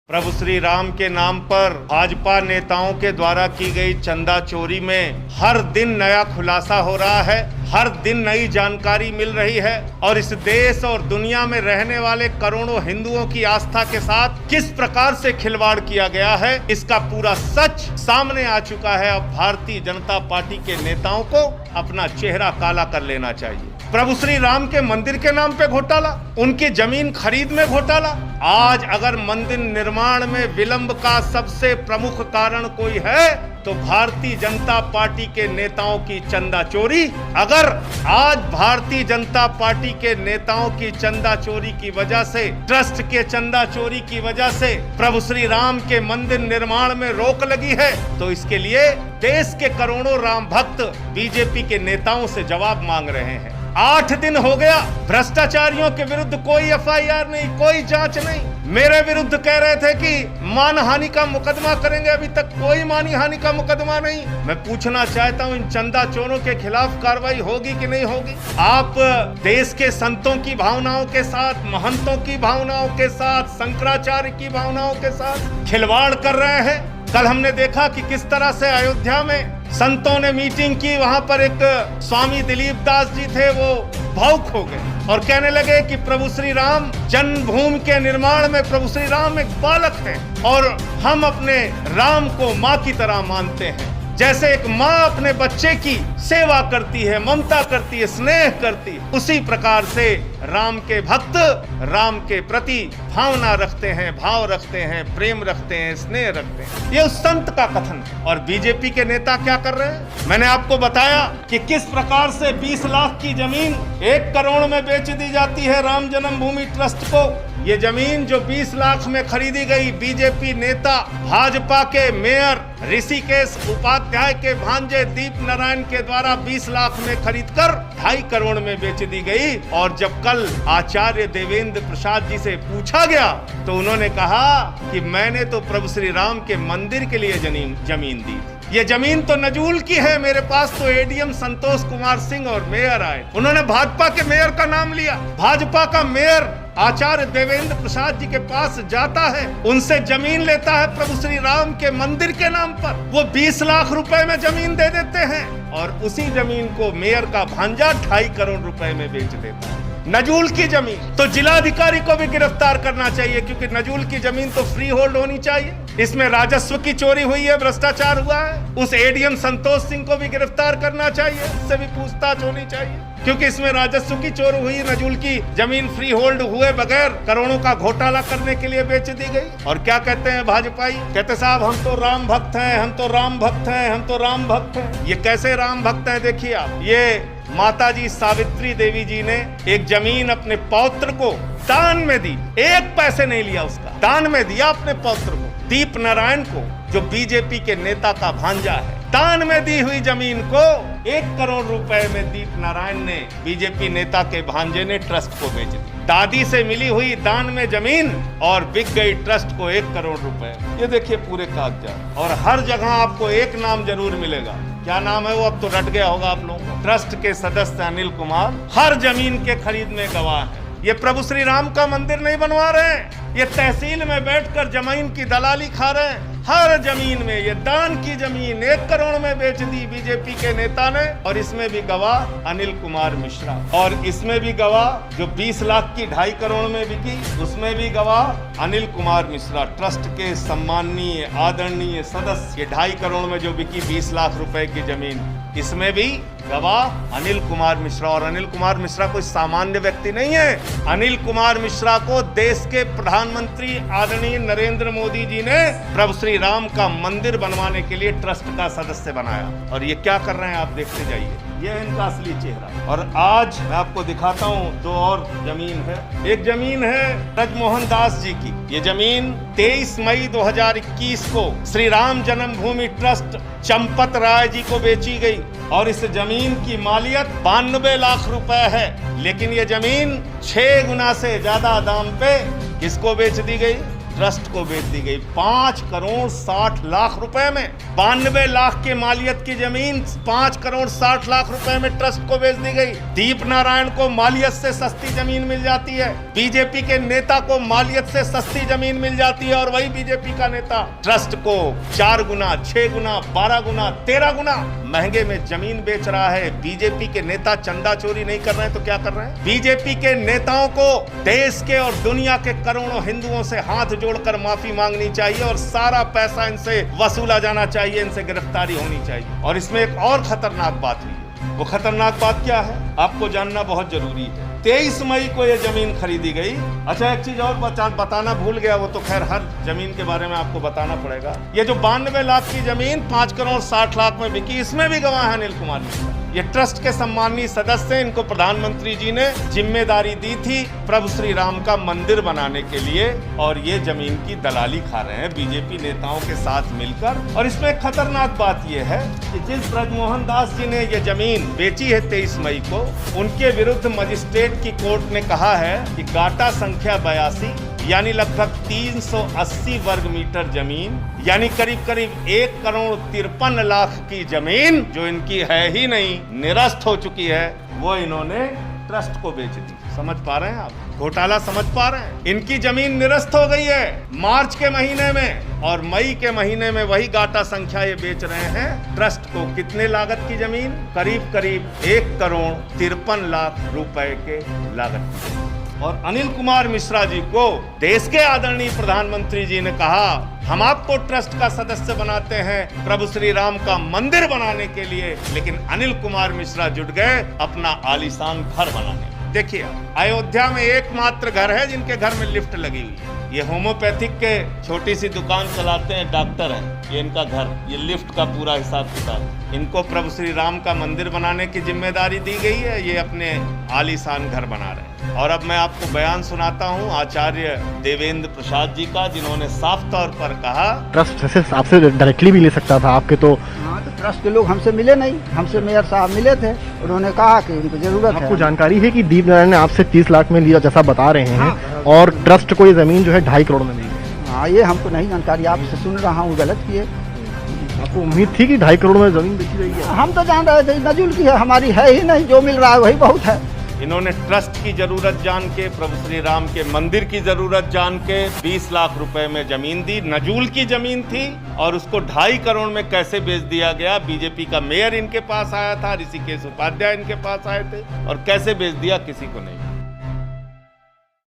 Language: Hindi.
प्रभु श्री राम के नाम पर भाजपा नेताओं के द्वारा की गई चंदा चोरी में हर दिन नया खुलासा हो रहा है, हर दिन नई जानकारी मिल रही है और इस देश और दुनिया में रहने वाले करोड़ों हिंदुओं की आस्था के साथ किस प्रकार से खिलवाड़ किया गया है, इसका पूरा सच सामने आ चुका है। अब भारतीय जनता पार्टी के नेताओं को अपना चेहरा काला कर लेना चाहिए। प्रभु श्री राम के मंदिर के नाम पे घोटाला, उनकी जमीन खरीद में घोटाला। आज अगर मंदिर निर्माण में विलंब का सबसे प्रमुख कारण कोई है तो भारतीय जनता पार्टी के नेताओं की चंदा चोरी। अगर आज भारतीय जनता पार्टी के नेताओं की चंदा चोरी की वजह से, ट्रस्ट के चंदा चोरी की वजह से प्रभु श्री राम के मंदिर निर्माण में रोक लगी है तो इसके लिए देश के करोड़ों राम भक्त बीजेपी के नेताओं से जवाब मांग रहे हैं। 8 दिन हो गया, भ्रष्टाचारियों के विरुद्ध कोई एफआईआर नहीं, कोई जांच नहीं। मेरे विरुद्ध कह रहे थे कि मानहानि का मुकदमा करेंगे, अभी तक कोई मानहानि का मुकदमा नहीं। मैं पूछना चाहता हूं, इन चंदा चोरों के खिलाफ कार्रवाई होगी कि नहीं होगी? आप देश के संतों की भावनाओं के साथ, महंतों की भावनाओं के साथ, शंकराचार्य की भावनाओं के साथ खिलवाड़ कर रहे हैं। कल हमने देखा कि किस तरह से अयोध्या में संतों ने मीटिंग की, वहां पर एक स्वामी दिलीप दास जी थे, वो भावुक हो गए और कहने लगे कि प्रभु श्री राम जन्मभूमि के निर्माण में प्रभु श्री राम एक बालक हैं और हम अपने राम को माँ की तरह मानते हैं। जैसे एक माँ अपने बच्चे की सेवा करती है, ममता करती है, स्नेह करती है, उसी प्रकार से राम के भक्त राम के प्रति भावना रखते हैं, भाव रखते हैं, प्रेम रखते हैं, स्नेह रखते हैं। ये उस संत का कथन है। और बीजेपी के नेता क्या कर रहे हैं? मैंने आपको बताया कि किस प्रकार से 20 लाख की जमीन 1 करोड़ में बेच दी जाती है राम जन्मभूमि ट्रस्ट को। ये जमीन जो 20 लाख में खरीदी गई, बीजेपी नेता भाजपा के मेयर ऋषिकेश उपाध्याय के भांजे दीप नारायण के द्वारा 20 लाख में खरीदकर 2.5 करोड़ में बेच दी गई। और जब कल आचार्य देवेंद्र प्रसाद जी से पूछा गया तो उन्होंने कहा कि मैंने तो प्रभु श्री राम के मंदिर के लिए जमीन दी। ये जमीन तो नजूल की है, मेरे पास तो एडीएम संतोष कुमार सिंह और मेयर आए, उन्होंने भाजपा के मेयर का नाम लिया। भाजपा का मेयर आचार्य देवेंद्र प्रसाद जी के पास जाता है, उनसे जमीन लेता है प्रभु श्री राम के मंदिर के नाम पर। वो 20 लाख रुपए में जमीन दे देते हैं और उसी जमीन को मेयर का भांजा 2.5 करोड़ रुपए में बेच देता है। नजूल की जमीन तो जिलाधिकारी को भी गिरफ्तार करना चाहिए, क्योंकि नजूल की जमीन तो फ्री होल्ड होनी चाहिए। इसमें राजस्व की चोरी हुई है, भ्रष्टाचार हुआ है। उस एडीएम संतोष सिंह को भी गिरफ्तार करना चाहिए, उससे भी पूछताछ होनी चाहिए, क्योंकि इसमें राजस्व की चोरी हुई। नजूल की जमीन फ्री होल्ड हुए बगैर करोड़ों का घोटाला करने के लिए बेच दी गई। और क्या कहते हैं भाजपाई? कहते साहब हम तो राम भक्त हैं, हम तो राम भक्त हैं, हम तो राम भक्त हैं। ये कैसे राम भक्त हैं? देखिए आप, ये माताजी सावित्री देवी जी ने एक जमीन अपने पौत्र को दान में दी, 1 पैसे नहीं लिया, उसका दान में दिया अपने पौत्र को। दीप नारायण को, जो बीजेपी के नेता का भांजा है, दान में दी हुई जमीन को 1 करोड़ रुपए में दीप नारायण ने, बीजेपी नेता के भांजे ने, ट्रस्ट को बेच दी। दादी से मिली हुई दान में जमीन और बिक गई ट्रस्ट को 1 करोड़ रुपए। ये देखिए पूरे कागजात, और हर जगह आपको एक नाम जरूर मिलेगा। क्या नाम है वो? अब तो रट गया होगा आप लोगों को। ट्रस्ट के सदस्य अनिल कुमार हर जमीन के खरीद में गवाह है। ये प्रभु श्री राम का मंदिर नहीं बनवा रहे हैं, ये तहसील में बैठकर जमीन की दलाली खा रहे हैं। हर जमीन में, ये दान की जमीन 1 करोड़ में बेच दी बीजेपी के नेता ने। और इसमें भी गवाह अनिल कुमार मिश्रा, और इसमें भी गवाह जो 20 लाख की 2.5 करोड़ में बिकी, उसमें भी गवाह अनिल कुमार मिश्रा, ट्रस्ट के सम्माननीय आदरणीय सदस्य। ये 2.5 करोड़ में जो बिकी 20 लाख रुपए की जमीन, इसमें भी गवाह अनिल कुमार मिश्रा। और अनिल कुमार मिश्रा कोई सामान्य व्यक्ति नहीं है। अनिल कुमार मिश्रा को देश के प्रधानमंत्री आदरणीय नरेंद्र मोदी जी ने प्रभु श्री राम का मंदिर बनवाने के लिए ट्रस्ट का सदस्य बनाया। और ये क्या कर रहे हैं आप देखते जाइए, ये है इनका असली चेहरा। और आज मैं आपको दिखाता हूँ 2 और जमीन है। एक जमीन है ब्रजमोहन दास जी की। ये जमीन 23 मई 2021 को श्री राम जन्मभूमि ट्रस्ट चंपत राय जी को बेची गई और इस जमीन की मालियत 92 लाख रुपए है। लेकिन ये जमीन 6 गुना से ज्यादा दाम पे किसको बेच दी गई? ट्रस्ट को बेच दी गई 5 करोड़ 60 लाख रुपए में। 92 लाख के मालियत की जमीन 5 करोड़ 60 लाख रुपए में ट्रस्ट को बेच दी गई। दीप नारायण को मालियत से सस्ती जमीन मिल जाती है, बीजेपी के नेता को मालियत से सस्ती जमीन मिल जाती है, और वही बीजेपी का नेता ट्रस्ट को 4 गुना, 6 गुना, 12 गुना, 13 गुना महंगे में जमीन बेच रहा है। बीजेपी के नेता चंदा चोरी नहीं कर रहे हैं तो क्या कर रहे हैं? बीजेपी के नेताओं को देश के और दुनिया के करोड़ों हिंदुओं से हाथ जोड़कर माफी मांगनी चाहिए और सारा पैसा इनसे वसूला जाना चाहिए, इनसे गिरफ्तारी होनी चाहिए। और इसमें एक और खतरनाक बात हुई है। वो खतरनाक बात क्या है आपको जानना बहुत जरूरी है। 23 मई को ये जमीन खरीदी गई। अच्छा, एक चीज और बताना भूल गया, वो तो खैर हर जमीन के बारे में आपको बताना पड़ेगा। ये जो 92 लाख की जमीन 5 करोड़ 60 लाख में बिकी, इसमें भी गवाह है अनिल कुमार मिश्रा। ये ट्रस्ट के सम्मानीय सदस्य, इनको प्रधानमंत्री जी ने जिम्मेदारी दी थी प्रभु श्री राम का मंदिर बनाने के लिए, और ये जमीन की दलाली खा रहे हैं बीजेपी नेताओं के साथ मिलकर। और इसमें खतरनाक बात ये है कि जिस ब्रजमोहन दास जी ने ये जमीन बेची है 23 मई को, उनके विरुद्ध मजिस्ट्रेट की कोर्ट ने कहा है कि गाटा संख्या 82 यानी लगभग 380 वर्ग मीटर जमीन, यानी करीब करीब 1 करोड़ 53 लाख की जमीन जो इनकी है ही नहीं, निरस्त हो चुकी है, वो इन्होंने ट्रस्ट को बेच दी। समझ पा रहे हैं आप? घोटाला समझ पा रहे हैं? इनकी जमीन निरस्त हो गई है मार्च के महीने में, और मई के महीने में वही गाटा संख्या ये बेच रहे हैं ट्रस्ट को। कितने लागत की जमीन? करीब करीब 1 करोड़ 53 लाख रुपए के लागत की। और अनिल कुमार मिश्रा जी को देश के आदरणीय प्रधानमंत्री जी ने कहा, हम आपको ट्रस्ट का सदस्य बनाते हैं प्रभु श्री राम का मंदिर बनाने के लिए, लेकिन अनिल कुमार मिश्रा जुट गए अपना आलीशान घर बनाने। देखिए, अयोध्या में एकमात्र घर है जिनके घर में लिफ्ट लगी हुई है। ये होम्योपैथिक के छोटी सी दुकान चलाते हैं, डॉक्टर हैं, ये इनका घर, ये लिफ्ट का पूरा हिसाब किताब। इनको प्रभु श्री राम का मंदिर बनाने की जिम्मेदारी दी गई है, ये अपने आलीशान घर बना रहे हैं। और अब मैं आपको बयान सुनाता हूँ आचार्य देवेंद्र प्रसाद जी का, जिन्होंने साफ तौर पर कहा, ट्रस्ट से आपसे डायरेक्टली भी ले सकता था आपके, तो ट्रस्ट के लोग हमसे मिले नहीं, हमसे मेयर साहब मिले थे, उन्होंने कहा कि उनको जरूरत है। आपको जानकारी है कि दीप नारायण ने आपसे 30 लाख में लिया जैसा बता रहे हैं, और ट्रस्ट को ये जमीन जो है 2.5 करोड़ में मिली? हाँ, ये हमको नहीं जानकारी, आपसे सुन रहा हूँ, गलत किए। आपको उम्मीद थी कि 2.5 करोड़ में जमीन बेची रही है? हम तो जान रहे थे नजुल की है, हमारी है ही नहीं, जो मिल रहा है वही बहुत है। इन्होंने ट्रस्ट की जरूरत जान के, प्रभु श्री राम के मंदिर की जरूरत जान के 20 लाख रुपए में जमीन दी। नजूल की जमीन थी और उसको 2.5 करोड़ में कैसे बेच दिया गया? बीजेपी का मेयर इनके पास आया था, ऋषिकेश उपाध्याय इनके पास आए थे, और कैसे बेच दिया किसी को नहीं।